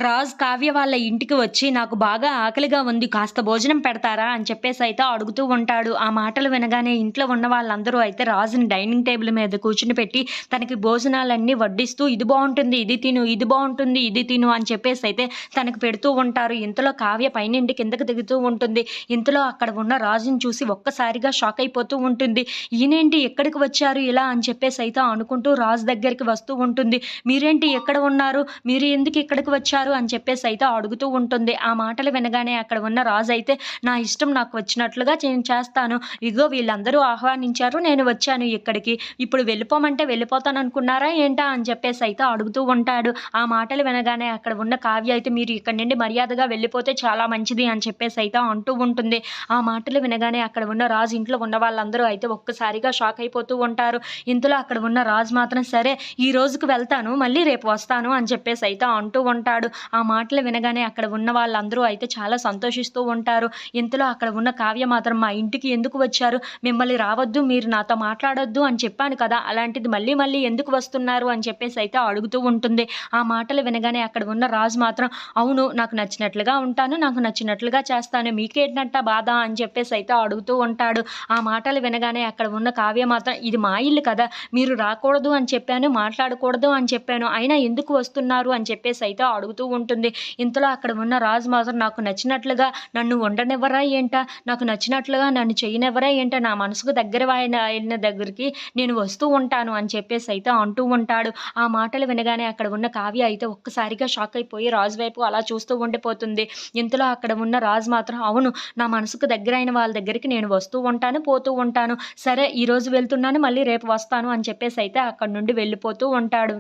రాజ్ కావ్య వాళ్ళ ఇంటికి వచ్చి నాకు బాగా ఆకలిగా ఉంది కాస్త భోజనం పెడతారా అని చెప్పేసి అయితే అడుగుతూ ఉంటాడు. ఆ మాటలు వినగానే ఇంట్లో ఉన్న వాళ్ళందరూ అయితే రాజుని డైనింగ్ టేబుల్ మీద కూర్చుని పెట్టి తనకి భోజనాలన్నీ వడ్డిస్తూ ఇది బాగుంటుంది ఇది తిను ఇది బాగుంటుంది ఇది తిను అని చెప్పేసి అయితే తనకు పెడుతూ ఉంటారు. ఇంతలో కావ్య పైనుండి కిందకి దిగుతూ ఉంటుంది. ఇంతలో అక్కడ ఉన్న రాజుని చూసి ఒక్కసారిగా షాక్ అయిపోతూ ఉంటుంది. ఈయనేంటి ఎక్కడికి వచ్చారు ఇలా అని చెప్పేసి అయితే అనుకుంటూ రాజు దగ్గరికి వస్తూ ఉంటుంది. మీరేంటి ఎక్కడ ఉన్నారు, మీరు ఎందుకు ఇక్కడికి వచ్చారు అని చెప్పేసి అయితే అడుగుతూ ఉంటుంది. ఆ మాటలు వినగానే అక్కడ ఉన్న రాజు అయితే నా ఇష్టం నాకు వచ్చినట్లుగా నేను చేస్తాను. ఇగో వీళ్ళందరూ ఆహ్వానించారు, నేను వచ్చాను ఇక్కడికి. ఇప్పుడు వెళ్ళిపోమంటే వెళ్ళిపోతాను అనుకున్నారా ఏంటా అని చెప్పేసి అయితే అడుగుతూ ఉంటాడు. ఆ మాటలు వినగానే అక్కడ ఉన్న కావ్య అయితే మీరు ఇక్కడి నుండి మర్యాదగా వెళ్ళిపోతే చాలా మంచిది అని చెప్పేసి అయితే అంటూ ఉంటుంది. ఆ మాటలు వినగానే అక్కడ ఉన్న రాజు ఇంట్లో ఉన్న వాళ్ళందరూ అయితే ఒక్కసారిగా షాక్ అయిపోతూ ఉంటారు. ఇంతలో అక్కడ ఉన్న రాజు మాత్రం సరే ఈ రోజుకి వెళ్తాను, మళ్ళీ రేపు వస్తాను అని చెప్పేసి అయితే అంటూ ఉంటాడు. ఆ మాటలు వినగానే అక్కడ ఉన్న వాళ్ళందరూ అయితే చాలా సంతోషిస్తూ ఉంటారు. ఇంతలో అక్కడ ఉన్న కావ్య మాత్రం మా ఇంటికి ఎందుకు వచ్చారు, మిమ్మల్ని రావద్దు, మీరు నాతో మాట్లాడొద్దు అని చెప్పాను కదా, అలాంటిది మళ్ళీ మళ్ళీ ఎందుకు వస్తున్నారు అని చెప్పేసి అయితే అడుగుతూ ఉంటుంది. ఆ మాటలు వినగానే అక్కడ ఉన్న రాజు మాత్రం అవును నాకు నచ్చినట్లుగా ఉంటాను, నాకు నచ్చినట్లుగా చేస్తాను, మీకేంటంట బాధ అని చెప్పేసి అయితే అడుగుతూ ఉంటాడు. ఆ మాటలు వినగానే అక్కడ ఉన్న కావ్య మాత్రం ఇది మా ఇల్లు కదా, మీరు రాకూడదు అని చెప్పాను, మాట్లాడకూడదు అని చెప్పాను, అయినా ఎందుకు వస్తున్నారు అని చెప్పేసి అయితే అడుగుతూ ఉంటుంది. ఇంతలో అక్కడ ఉన్న రాజు మాత్రం నాకు నచ్చినట్లుగా నన్ను ఉండనివ్వరా ఏంటా, నాకు నచ్చినట్లుగా నన్ను చేయనివ్వరా ఏంటా, నా మనసుకు దగ్గర ఆయన దగ్గరికి నేను వస్తూ ఉంటాను అని చెప్పేసి అయితే అంటూ ఉంటాడు. ఆ మాటలు వినగానే అక్కడ ఉన్న కావ్య అయితే ఒక్కసారిగా షాక్ అయిపోయి రాజు వైపు అలా చూస్తూ ఉండిపోతుంది. ఇంతలో అక్కడ ఉన్న రాజు మాత్రం అవును నా మనసుకు దగ్గరైన వాళ్ళ దగ్గరికి నేను వస్తూ ఉంటాను, పోతూ ఉంటాను, సరే ఈ రోజు వెళ్తున్నాను, మళ్ళీ రేపు వస్తాను అని చెప్పేసి అయితే అక్కడ నుండి వెళ్ళిపోతూ ఉంటాడు.